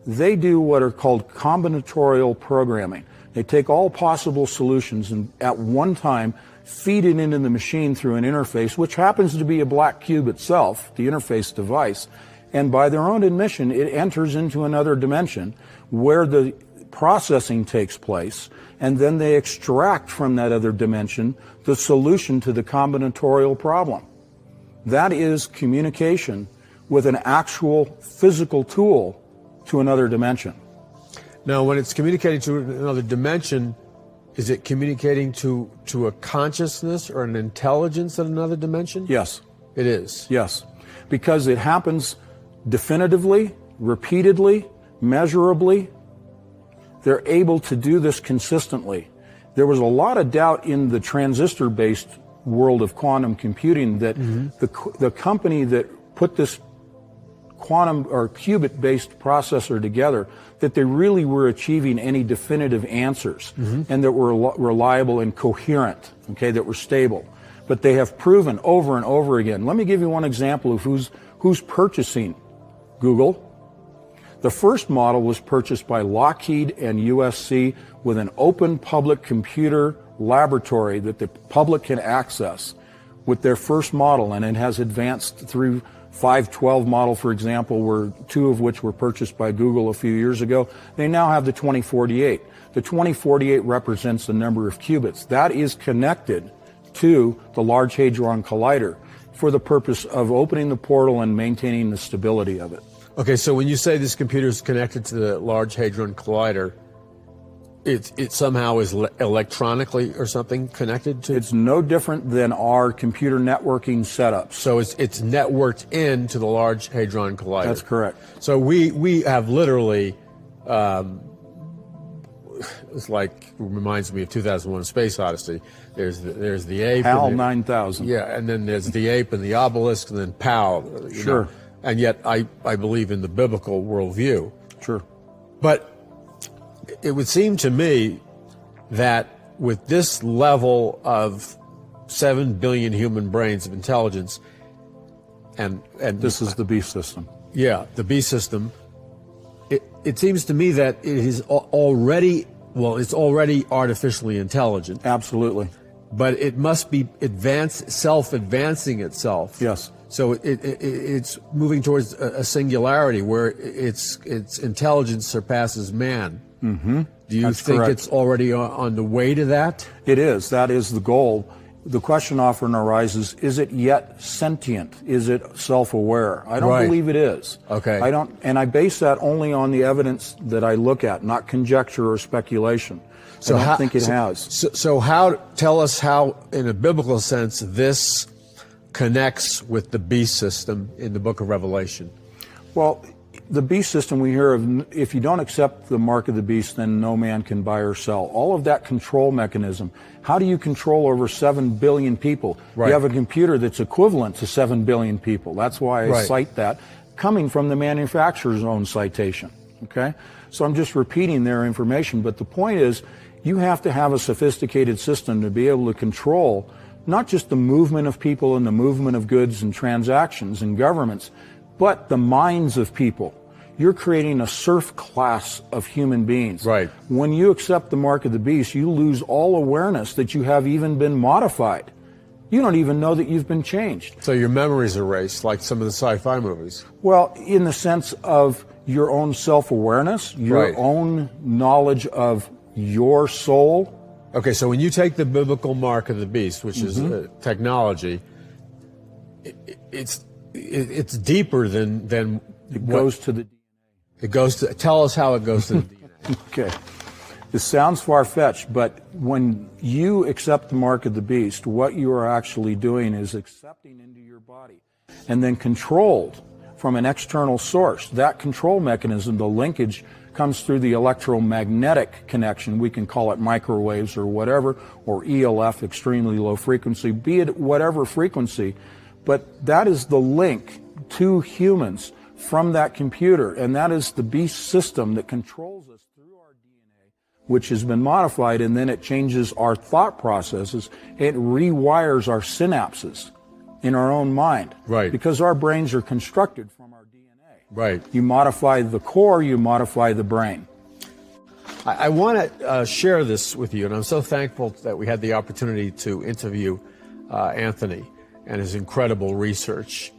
They do what are called combinatorial programming. They take all possible solutions and at one time feed it into the machine through an interface, which happens to be a black cube itself, the interface device, and by their own admission, it enters into another dimension where the processing takes place, and then they extract from that other dimension the solution to the combinatorial problem. That is communication with an actual physical tool to another dimension. Now, when it's communicating to another dimension, is it communicating to a consciousness or an intelligence in another dimension? Yes. It is? Yes. Because it happens definitively, repeatedly, measurably. They're able to do this consistently. There was a lot of doubt in the transistor-based world of quantum computing that the company that put this quantum or qubit-based processor together, that they really were achieving any definitive answers and that were reliable and coherent, that were stable. But they have proven over and over again. Let me give you one example of who's purchasing Google. The first model was purchased by Lockheed and USC with an open public computer laboratory that the public can access with their first model, and it has advanced through 512 model, for example, two of which were purchased by Google a few years ago. They now have the 2048. The 2048 represents the number of qubits. That is connected to the Large Hadron Collider for the purpose of opening the portal and maintaining the stability of it. Okay, so when you say this computer is connected to the Large Hadron Collider, it somehow is electronically or something connected to? It's no different than our computer networking setups. So it's networked into the Large Hadron Collider. That's correct. So we have literally, it's like, it reminds me of 2001: A Space Odyssey. There's the ape. HAL 9000. Yeah, and then there's the ape and the obelisk, and then POW. Sure. Know. And yet I believe in the biblical worldview. Sure. But it would seem to me that with this level of 7 billion human brains of intelligence, and this is the beast system. Yeah, the beast system. It seems to me that it is already, well, it's already artificially intelligent. Absolutely. But it must be self-advancing itself. Yes. So it's moving towards a singularity where its intelligence surpasses man. Mm-hmm. Do you That's think correct. it's already on the way to that? It is. That is the goal. The question often arises, is it yet sentient? Is it self-aware? I don't Right. believe it is. Okay. And I base that only on the evidence that I look at, not conjecture or speculation. So I don't think it has. So tell us how, in a biblical sense, this connects with the beast system in the book of Revelation. Well, the beast system we hear of, if you don't accept the mark of the beast, then no man can buy or sell. All of that control mechanism. How do you control over 7 billion people? Right. You have a computer that's equivalent to 7 billion people. That's why I cite that, coming from the manufacturer's own citation. Okay? So I'm just repeating their information. But the point is, you have to have a sophisticated system to be able to control not just the movement of people and the movement of goods and transactions and governments, but the minds of people. You're creating a serf class of human beings. Right. When you accept the mark of the beast, you lose all awareness that you have even been modified. You don't even know that you've been changed. So your memory's erased, like some of the sci-fi movies. Well, in the sense of your own self-awareness, your own knowledge of your soul. Okay, so when you take the biblical mark of the beast, which is technology, it's deeper than It goes to the DNA. It goes to, tell us how it goes to the DNA. Okay. This sounds far-fetched, but when you accept the mark of the beast, what you are actually doing is accepting into your body and then controlled from an external source. That control mechanism, the linkage, comes through the electromagnetic connection. We can call it microwaves or whatever, or ELF, extremely low frequency, be it whatever frequency, but that is the link to humans from that computer, and that is the beast system that controls us through our DNA, which has been modified, and then it changes our thought processes. It rewires our synapses in our own mind. Right. Because our brains are constructed from our DNA. Right. You modify the core, you modify the brain. I want to share this with you, and I'm so thankful that we had the opportunity to interview Anthony and his incredible research.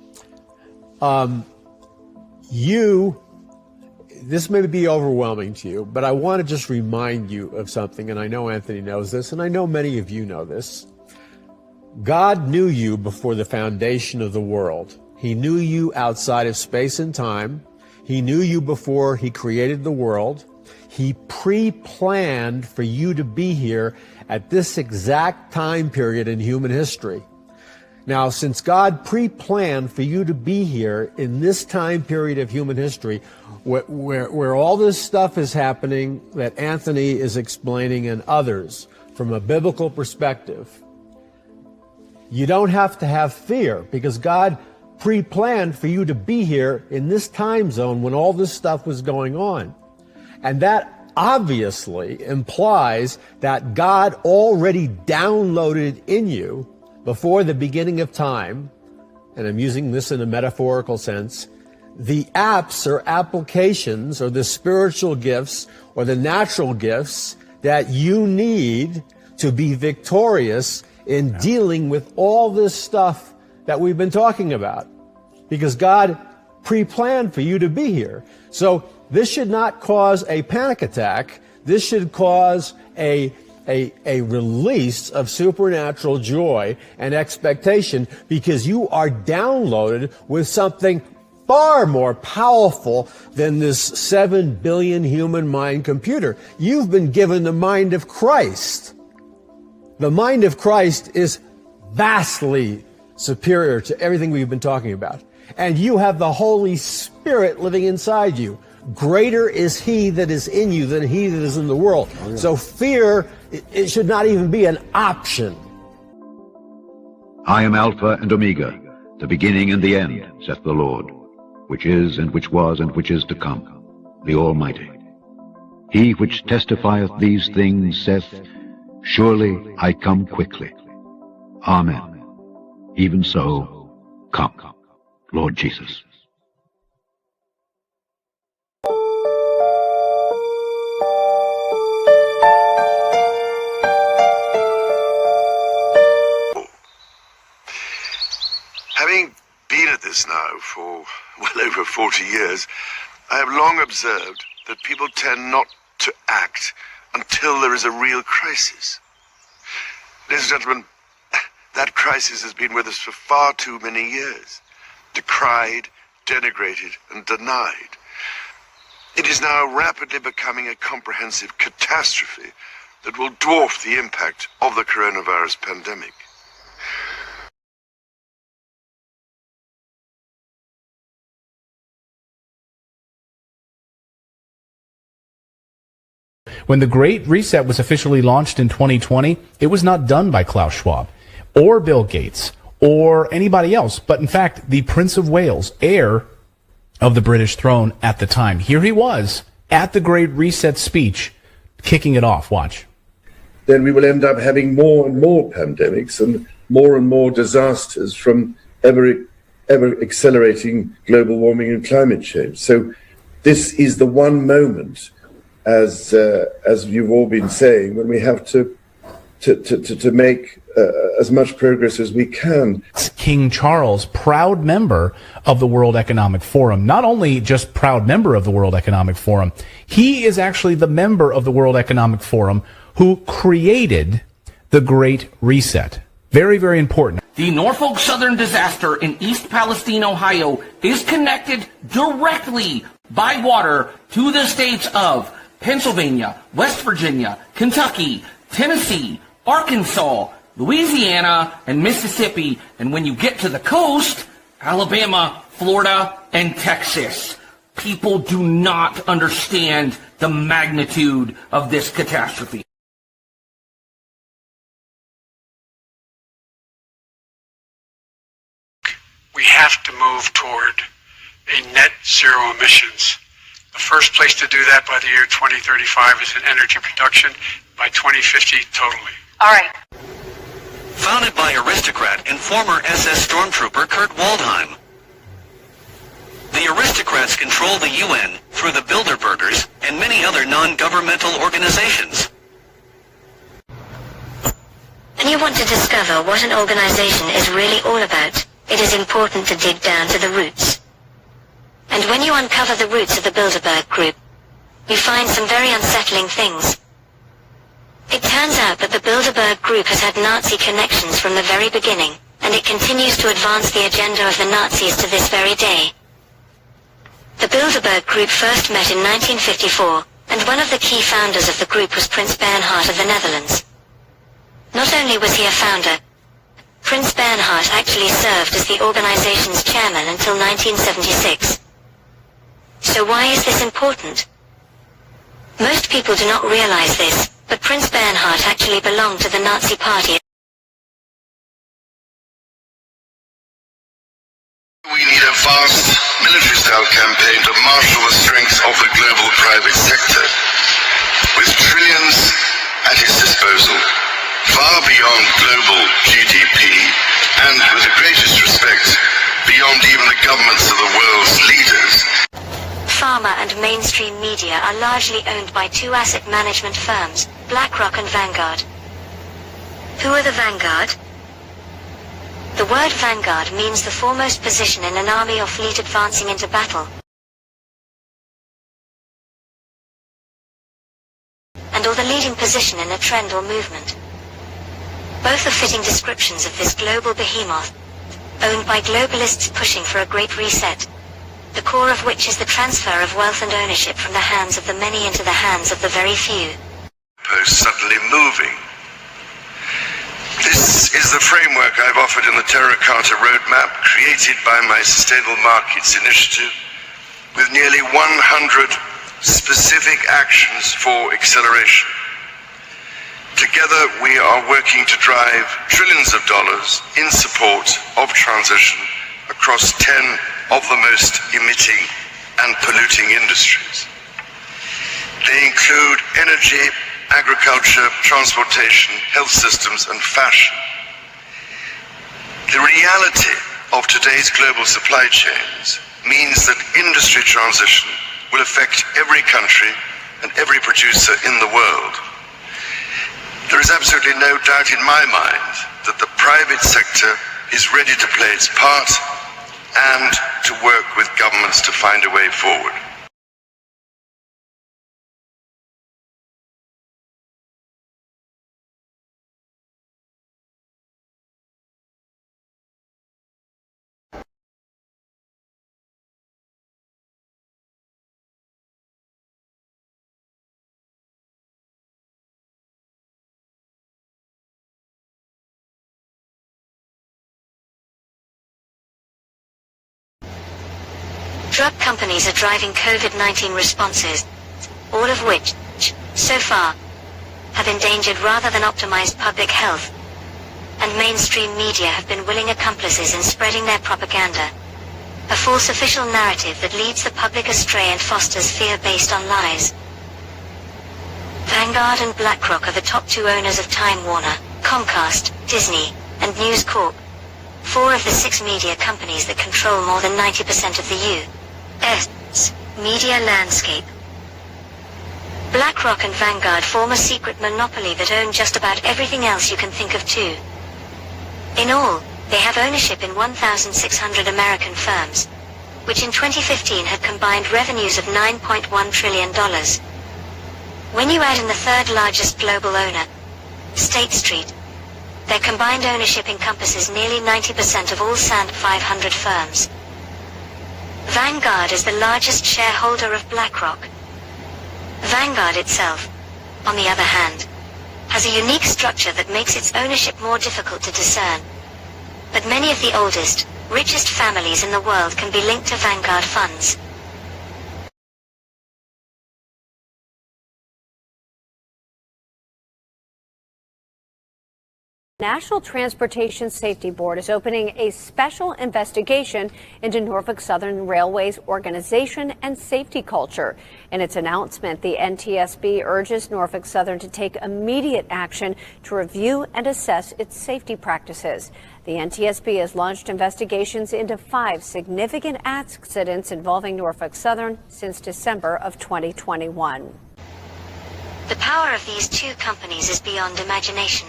This may be overwhelming to you, but I want to just remind you of something, and I know Anthony knows this, and I know many of you know this. God knew you before the foundation of the world. He knew you outside of space and time. He knew you before he created the world. He pre-planned for you to be here at this exact time period in human history. Now, since God pre-planned for you to be here in this time period of human history, where all this stuff is happening that Anthony is explaining and others from a biblical perspective, you don't have to have fear, because God pre-planned for you to be here in this time zone when all this stuff was going on. And that obviously implies that God already downloaded in you before the beginning of time, and I'm using this in a metaphorical sense, the apps or applications or the spiritual gifts or the natural gifts that you need to be victorious in dealing with all this stuff that we've been talking about. Because God pre-planned for you to be here. So this should not cause a panic attack This should cause a release of supernatural joy and expectation, because you are downloaded with something far more powerful than this 7 billion human mind computer. You've been given the mind of Christ. The mind of Christ is vastly superior to everything we've been talking about. And you have the Holy Spirit living inside you. Greater is He that is in you than he that is in the world. Oh, yeah. So fear, it should not even be an option. I am Alpha and Omega, the beginning and the end, saith the Lord, which is, and which was, and which is to come, the Almighty. He which testifieth these things saith, Surely I come quickly. Amen. Even so, come, Lord Jesus. Having been at this now for well over 40 years, I have long observed that people tend not to act until there is a real crisis. Ladies and gentlemen, that crisis has been with us for far too many years, decried, denigrated, and denied. It is now rapidly becoming a comprehensive catastrophe that will dwarf the impact of the coronavirus pandemic. When the Great Reset was officially launched in 2020, it was not done by Klaus Schwab or Bill Gates or anybody else, but in fact, the Prince of Wales, heir of the British throne at the time. Here he was at the Great Reset speech, kicking it off. Watch. Then we will end up having more and more pandemics and more disasters from ever accelerating global warming and climate change. So this is the one moment, as you've all been saying, when we have to make as much progress as we can. King Charles, proud member of the World Economic Forum. Not only just proud member of the World Economic Forum, he is actually the member of the World Economic Forum who created the Great Reset. Very, very important. The Norfolk Southern disaster in East Palestine, Ohio is connected directly by water to the states of Pennsylvania, West Virginia, Kentucky, Tennessee, Arkansas, Louisiana, and Mississippi. And when you get to the coast, Alabama, Florida, and Texas. People do not understand the magnitude of this catastrophe. We have to move toward a net zero emissions. The first place to do that by the year 2035 is in energy production, by 2050 totally. All right. Founded by aristocrat and former SS stormtrooper Kurt Waldheim. The aristocrats control the UN through the Bilderbergers and many other non-governmental organizations. When you want to discover what an organization is really all about, it is important to dig down to the roots. And when you uncover the roots of the Bilderberg Group, you find some very unsettling things. It turns out that the Bilderberg Group has had Nazi connections from the very beginning, and it continues to advance the agenda of the Nazis to this very day. The Bilderberg Group first met in 1954, and one of the key founders of the group was Prince Bernhard of the Netherlands. Not only was he a founder, Prince Bernhard actually served as the organization's chairman until 1976. So why is this important? Most people do not realize this, but Prince Bernhard actually belonged to the Nazi Party. We need a vast military-style campaign to marshal the strength of the global private sector, with trillions at its disposal, far beyond global GDP, and with the greatest respect, beyond even the governments of the world's leaders. Pharma and mainstream media are largely owned by two asset management firms, BlackRock and Vanguard. Who are the Vanguard? The word Vanguard means the foremost position in an army or fleet advancing into battle. position in a trend or movement. Both are fitting descriptions of this global behemoth, owned by globalists pushing for a great reset, the core of which is the transfer of wealth and ownership from the hands of the many into the hands of the very few. Suddenly moving. This is the framework I've offered in the Terracotta Roadmap, created by my Sustainable Markets Initiative, with nearly 100 specific actions for acceleration. Together, we are working to drive trillions of dollars in support of transition across 10 of the most emitting and polluting industries. They include energy, agriculture, transportation, health systems, and fashion. The reality of today's global supply chains means that industry transition will affect every country and every producer in the world. There is absolutely no doubt in my mind that the private sector is ready to play its part and to work with governments to find a way forward. Drug companies are driving COVID-19 responses, all of which, so far, have endangered rather than optimized public health, and mainstream media have been willing accomplices in spreading their propaganda, a false official narrative that leads the public astray and fosters fear based on lies. Vanguard and BlackRock are the top two owners of Time Warner, Comcast, Disney, and News Corp, 4 of the 6 media companies that control more than 90% of the U.S. media landscape. BlackRock and Vanguard form a secret monopoly that own just about everything else you can think of too. In all, they have ownership in 1,600 American firms, which in 2015 had combined revenues of $9.1 trillion. When you add in the third largest global owner, State Street, their combined ownership encompasses nearly 90% of all S&P 500 firms. Vanguard is the largest shareholder of BlackRock. Vanguard itself, on the other hand, has a unique structure that makes its ownership more difficult to discern. But many of the oldest, richest families in the world can be linked to Vanguard funds. National Transportation Safety Board is opening a special investigation into Norfolk Southern Railway's organization and safety culture. In its announcement, the NTSB urges Norfolk Southern to take immediate action to review and assess its safety practices. The NTSB has launched investigations into 5 significant accidents involving Norfolk Southern since December of 2021. The power of these 2 companies is beyond imagination.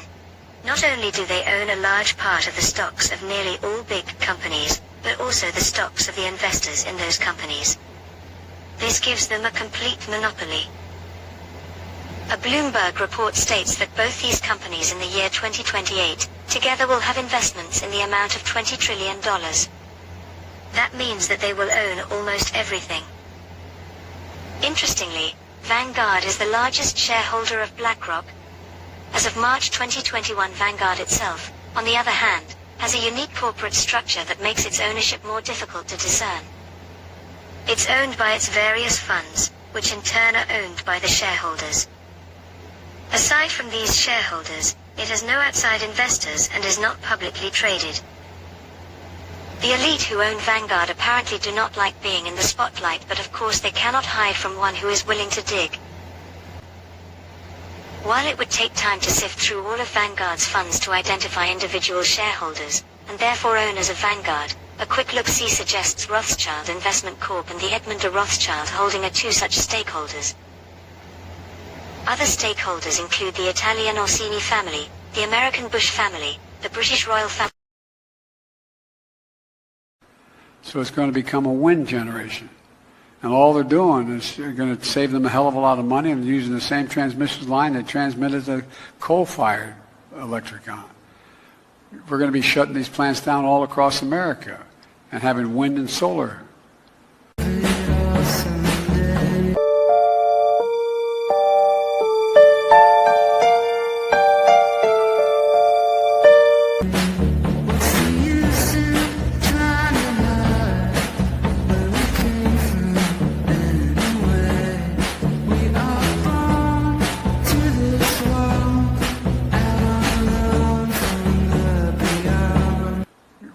Not only do they own a large part of the stocks of nearly all big companies, but also the stocks of the investors in those companies. This gives them a complete monopoly. A Bloomberg report states that both these companies in the year 2028 together will have investments in the amount of $20 trillion. That means that they will own almost everything. Interestingly, Vanguard is the largest shareholder of BlackRock. As of March 2021, Vanguard itself, on the other hand, has a unique corporate structure that makes its ownership more difficult to discern. It's owned by its various funds, which in turn are owned by the shareholders. Aside from these shareholders, it has no outside investors and is not publicly traded. The elite who own Vanguard apparently do not like being in the spotlight, but of course they cannot hide from one who is willing to dig. While it would take time to sift through all of Vanguard's funds to identify individual shareholders, and therefore owners of Vanguard, a quick look-see suggests Rothschild Investment Corp and the Edmund de Rothschild holding are 2 such stakeholders. Other stakeholders include the Italian Orsini family, the American Bush family, the British royal family. So it's going to become a win generation. And all they're doing is going to save them a hell of a lot of money and using the same transmission line they transmitted the coal-fired electric on. We're going to be shutting these plants down all across America and having wind and solar.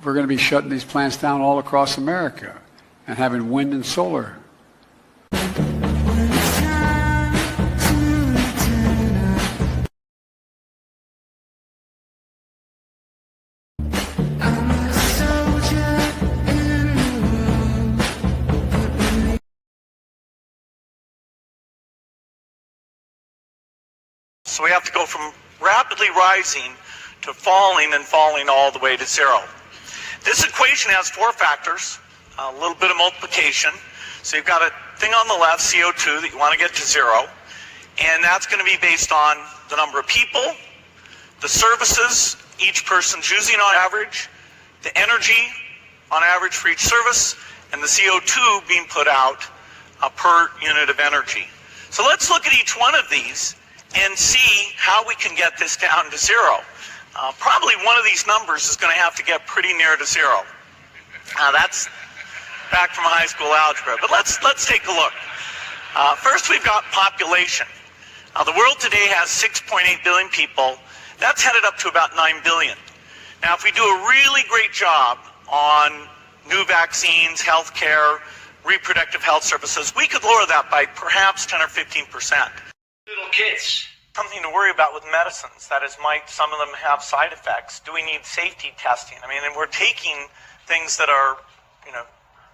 We're going to be shutting these plants down all across America and having wind and solar. So we have to go from rapidly rising to falling and falling all the way to zero. This equation has four factors, a little bit of multiplication. So you've got a thing on the left, CO2, that you want to get to zero. And that's going to be based on the number of people, the services each person's using on average, the energy on average for each service, and the CO2 being put out per unit of energy. So let's look at each one of these and see how we can get this down to zero. Probably one of these numbers is going to have to get pretty near to zero. That's back from high school algebra, but let's take a look. First, we've got population. The world today has 6.8 billion people. That's headed up to about 9 billion. Now, if we do a really great job on new vaccines, healthcare, reproductive health services, we could lower that by perhaps 10 or 15%. Little kids. Something to worry about with medicines. That is, might some of them have side effects? Do we need safety testing? I mean, and we're taking things that are,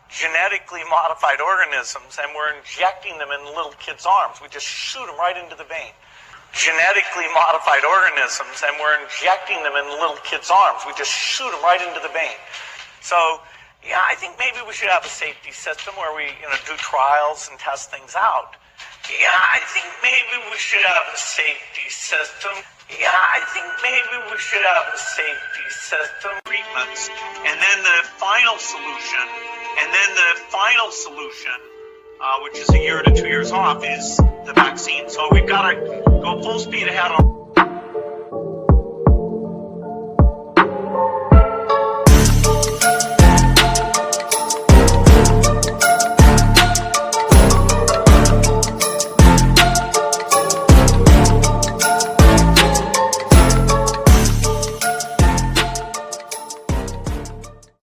genetically modified organisms, and we're injecting them in little kids' arms. We just shoot them right into the vein. Genetically modified organisms, and we're injecting them in little kids' arms. We just shoot them right into the vein. So, yeah, I think maybe we should have a safety system where we, do trials and test things out. Yeah, I think maybe we should have a safety system. Yeah, I think maybe we should have a safety system. Treatments, and then the final solution, which is a year to 2 years off, is the vaccine. So we've got to go full speed ahead on